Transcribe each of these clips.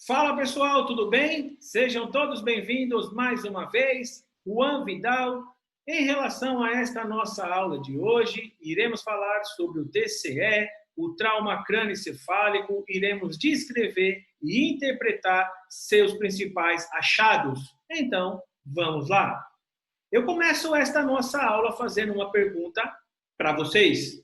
Fala pessoal, tudo bem? Sejam todos bem-vindos mais uma vez. Juan Vidal. Em relação a esta nossa aula de hoje, iremos falar sobre o TCE, o trauma crânioencefálico, iremos descrever e interpretar seus principais achados. Então, vamos lá. Eu começo esta nossa aula fazendo uma pergunta para vocês.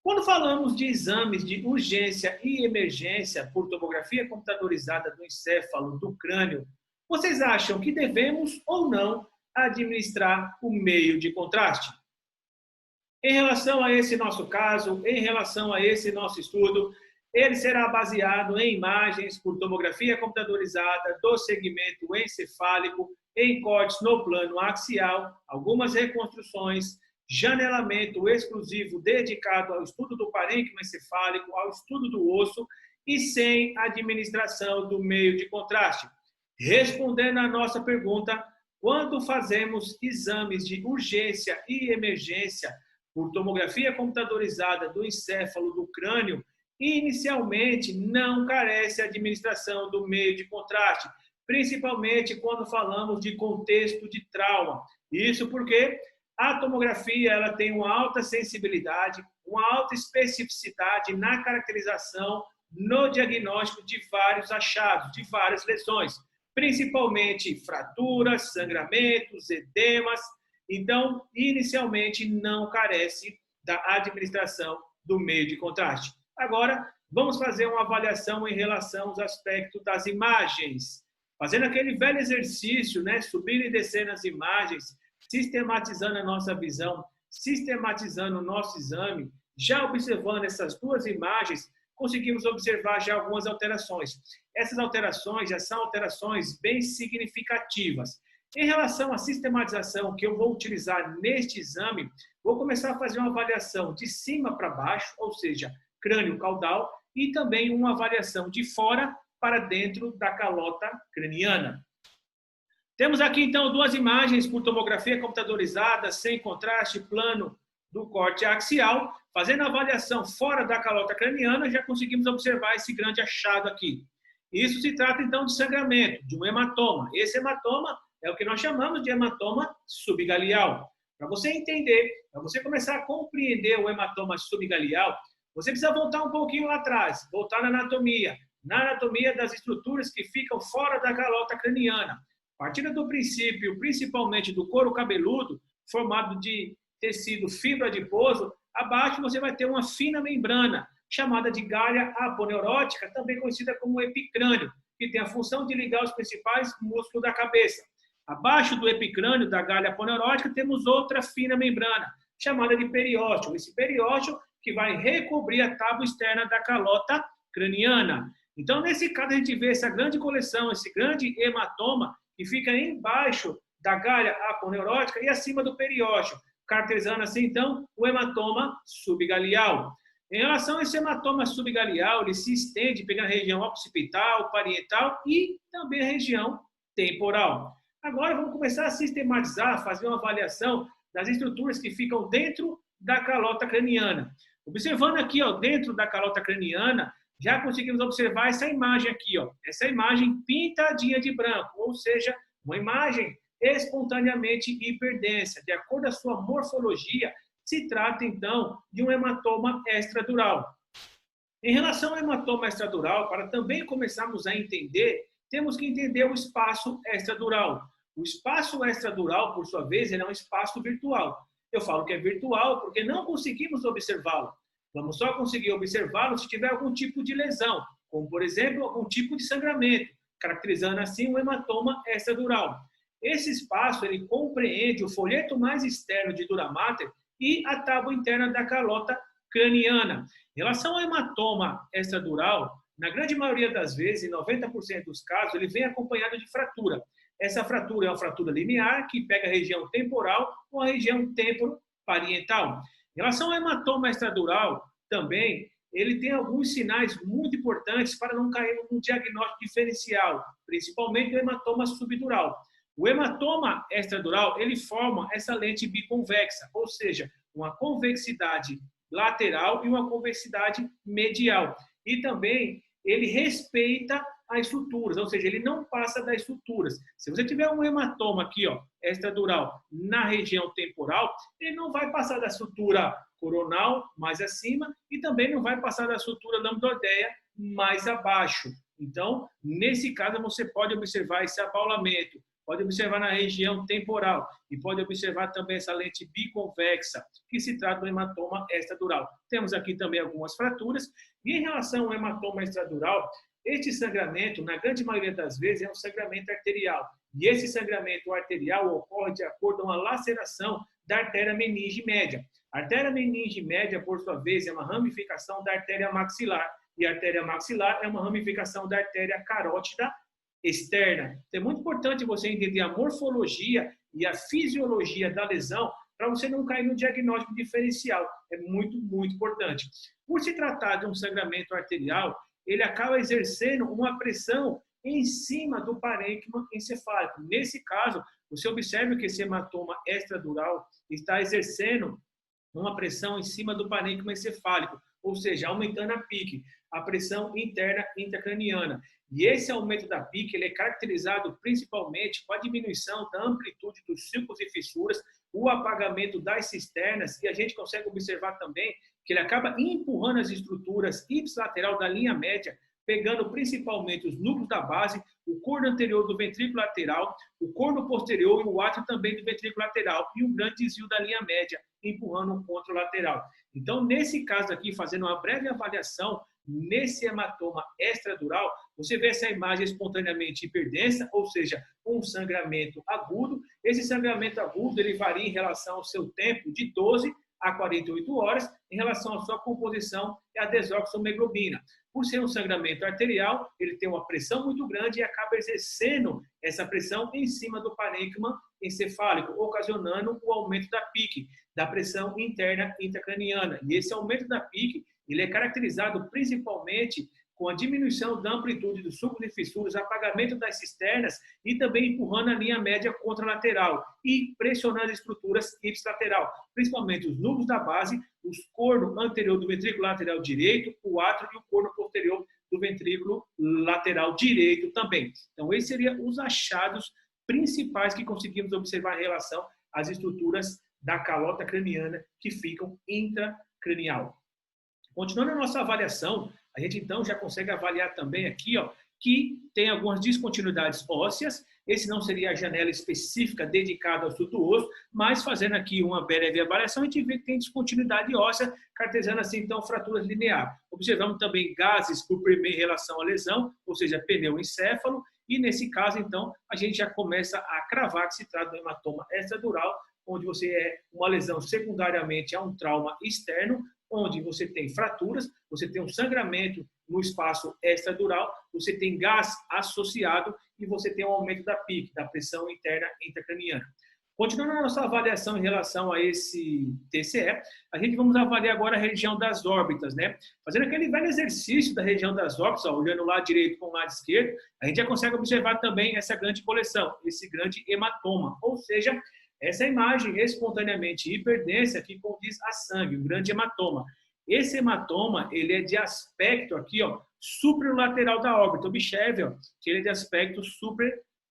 Quando falamos de exames de urgência e emergência por tomografia computadorizada do encéfalo, do crânio, vocês acham que devemos ou não administrar o meio de contraste? Em relação a esse nosso caso, em relação a esse nosso estudo, ele será baseado em imagens por tomografia computadorizada do segmento encefálico em cortes no plano axial, algumas reconstruções, janelamento exclusivo dedicado ao estudo do parênquima encefálico, ao estudo do osso e sem administração do meio de contraste. Respondendo à nossa pergunta, quando fazemos exames de urgência e emergência por tomografia computadorizada do encéfalo do crânio, inicialmente não carece a administração do meio de contraste, principalmente quando falamos de contexto de trauma. Isso porque a tomografia ela tem uma alta sensibilidade, uma alta especificidade na caracterização, no diagnóstico de vários achados, de várias lesões, principalmente fraturas, sangramentos, edemas. Então, inicialmente, não carece da administração do meio de contraste. Agora, vamos fazer uma avaliação em relação aos aspectos das imagens. Fazendo aquele velho exercício, né? Subindo e descendo as imagens, sistematizando a nossa visão, sistematizando o nosso exame, já observando essas duas imagens, conseguimos observar já algumas alterações. Essas alterações já são alterações bem significativas. Em relação à sistematização que eu vou utilizar neste exame, vou começar a fazer uma avaliação de cima para baixo, ou seja, crânio caudal, e também uma avaliação de fora para dentro da calota craniana. Temos aqui, então, duas imagens por tomografia computadorizada, sem contraste, plano do corte axial. Fazendo a avaliação fora da calota craniana, já conseguimos observar esse grande achado aqui. Isso se trata, então, de sangramento, de um hematoma. Esse hematoma é o que nós chamamos de hematoma subgalial. Para você entender, para você começar a compreender o hematoma subgalial, você precisa voltar um pouquinho lá atrás, voltar na anatomia das estruturas que ficam fora da calota craniana. Partindo do princípio, principalmente do couro cabeludo, formado de tecido fibro adiposo, abaixo você vai ter uma fina membrana, chamada de galha aponeurótica, também conhecida como epicrânio, que tem a função de ligar os principais músculos da cabeça. Abaixo do epicrânio, da galha aponeurótica, temos outra fina membrana, chamada de periósteo. Esse periósteo que vai recobrir a tábua externa da calota craniana. Então, nesse caso, a gente vê essa grande coleção, esse grande hematoma, que fica embaixo da galha aponeurótica e acima do periósteo, caracterizando assim, então, o hematoma subgalial. Em relação a esse hematoma subgalial, ele se estende pegando a região occipital, parietal e também a região temporal. Agora, vamos começar a sistematizar, fazer uma avaliação das estruturas que ficam dentro da calota craniana. Observando aqui, ó, dentro da calota craniana, já conseguimos observar essa imagem aqui, ó, essa imagem pintadinha de branco, ou seja, uma imagem espontaneamente hiperdensa. De acordo com a sua morfologia, se trata, então, de um hematoma extradural. Em relação ao hematoma extradural, para também começarmos a entender, temos que entender o espaço extradural. O espaço extradural, por sua vez, ele é um espaço virtual. Eu falo que é virtual porque não conseguimos observá-lo. Vamos só conseguir observá-lo se tiver algum tipo de lesão, como, por exemplo, algum tipo de sangramento, caracterizando assim um hematoma extradural. Esse espaço ele compreende o folheto mais externo de dura mater e a tábua interna da calota craniana. Em relação ao hematoma extradural, na grande maioria das vezes, em 90% dos casos, ele vem acompanhado de fratura. Essa fratura é uma fratura linear que pega a região temporal ou a região temporoparietal. Em relação ao hematoma extradural, também, ele tem alguns sinais muito importantes para não cair num diagnóstico diferencial, principalmente o hematoma subdural. O hematoma extradural, ele forma essa lente biconvexa, ou seja, uma convexidade lateral e uma convexidade medial. E também ele respeita às suturas, ou seja, ele não passa das suturas. Se você tiver um hematoma aqui, ó, extradural, na região temporal, ele não vai passar da sutura coronal mais acima e também não vai passar da sutura lambdoidea mais abaixo. Então, nesse caso, você pode observar esse abaulamento, pode observar na região temporal e pode observar também essa lente biconvexa, que se trata do hematoma extradural. Temos aqui também algumas fraturas. E em relação ao hematoma extradural, este sangramento, na grande maioria das vezes, é um sangramento arterial. E esse sangramento arterial ocorre de acordo com a laceração da artéria meninge média. A artéria meninge média, por sua vez, é uma ramificação da artéria maxilar. E a artéria maxilar é uma ramificação da artéria carótida externa. Então, é muito importante você entender a morfologia e a fisiologia da lesão para você não cair no diagnóstico diferencial. É muito, muito importante. Por se tratar de um sangramento arterial, ele acaba exercendo uma pressão em cima do parênquima encefálico. Nesse caso, você observa que esse hematoma extradural está exercendo uma pressão em cima do parênquima encefálico, ou seja, aumentando a PIC, a pressão interna intracraniana. E esse aumento da PIC ele é caracterizado principalmente com a diminuição da amplitude dos sulcos e fissuras, o apagamento das cisternas, e a gente consegue observar também que ele acaba empurrando as estruturas ipsilateral da linha média, pegando principalmente os núcleos da base, o corno anterior do ventrículo lateral, o corno posterior e o átrio também do ventrículo lateral, e um grande desvio da linha média, empurrando o contralateral. Então, nesse caso aqui, fazendo uma breve avaliação, nesse hematoma extradural, você vê essa imagem espontaneamente hiperdensa, ou seja, um sangramento agudo. Esse sangramento agudo ele varia em relação ao seu tempo de 12 a 48 horas, em relação à sua composição e a desoxohemoglobina. Por ser um sangramento arterial, ele tem uma pressão muito grande e acaba exercendo essa pressão em cima do parênquima encefálico, ocasionando o aumento da PIC, da pressão interna intracraniana. E esse aumento da PIC ele é caracterizado principalmente com a diminuição da amplitude dos sulcos e fissuras, apagamento das cisternas e também empurrando a linha média contralateral e pressionando as estruturas ipsilateral, principalmente os núcleos da base, os corno anterior do ventrículo lateral direito, o átrio e o corno posterior do ventrículo lateral direito também. Então, esses seriam os achados principais que conseguimos observar em relação às estruturas da calota craniana que ficam intracranial. Continuando a nossa avaliação, a gente então já consegue avaliar também aqui, ó, que tem algumas descontinuidades ósseas. Esse não seria a janela específica dedicada ao estudo mas fazendo aqui uma breve avaliação, a gente vê que tem descontinuidade óssea, caracterizando assim então fraturas lineares. Observamos também gases por em relação à lesão, ou seja, pneumoencéfalo, e nesse caso então a gente já começa a cravar que se trata de um hematoma extradural, onde você é uma lesão secundariamente a um trauma externo, onde você tem fraturas, você tem um sangramento no espaço extradural, você tem gás associado e você tem um aumento da PIC, da pressão interna intracraniana. Continuando a nossa avaliação em relação a esse TCE, a gente vamos avaliar agora a região das órbitas, né? Fazendo aquele velho exercício da região das órbitas, ó, olhando o lado direito com o lado esquerdo, a gente já consegue observar também essa grande coleção, esse grande hematoma, ou seja, essa imagem espontaneamente hiperdensa que condiz a sangue, um grande hematoma. Esse hematoma, ele é de aspecto aqui, ó, superolateral da órbita. Observe, ó, que ele é de aspecto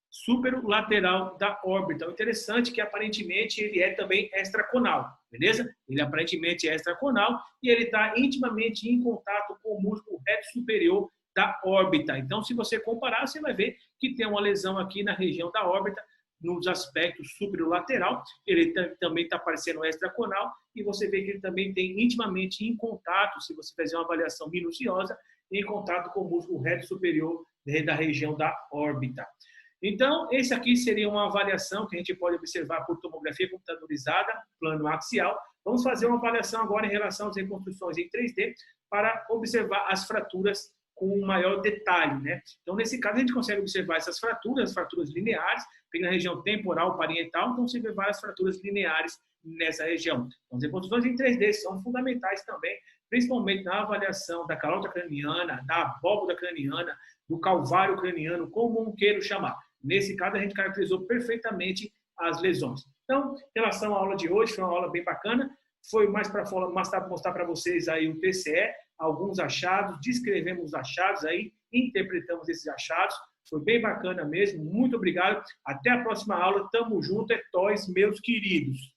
superolateral da órbita. O interessante é que aparentemente ele é também extraconal, beleza? Ele aparentemente é extraconal e ele está intimamente em contato com o músculo reto superior da órbita. Então, se você comparar, você vai ver que tem uma lesão aqui na região da órbita, nos aspectos superolateral, ele também está parecendo extraconal, e você vê que ele também tem intimamente em contato, se você fizer uma avaliação minuciosa, em contato com o músculo reto superior da região da órbita. Então, esse aqui seria uma avaliação que a gente pode observar por tomografia computadorizada, plano axial. Vamos fazer uma avaliação agora em relação às reconstruções em 3D para observar as fraturas com um maior detalhe, né? Então, nesse caso, a gente consegue observar essas fraturas, as fraturas lineares, na região temporal, parietal, então você vê várias fraturas lineares nessa região. Então, as reconstruções em 3D são fundamentais também, principalmente na avaliação da calota craniana, da abóboda craniana, do calvário craniano, como queira chamar. Nesse caso, a gente caracterizou perfeitamente as lesões. Então, em relação à aula de hoje, foi uma aula bem bacana, foi mais para mostrar para vocês aí o TCE, alguns achados, descrevemos os achados aí, interpretamos esses achados. Foi bem bacana mesmo. Muito obrigado. Até a próxima aula. Tamo junto, é nóis, meus queridos.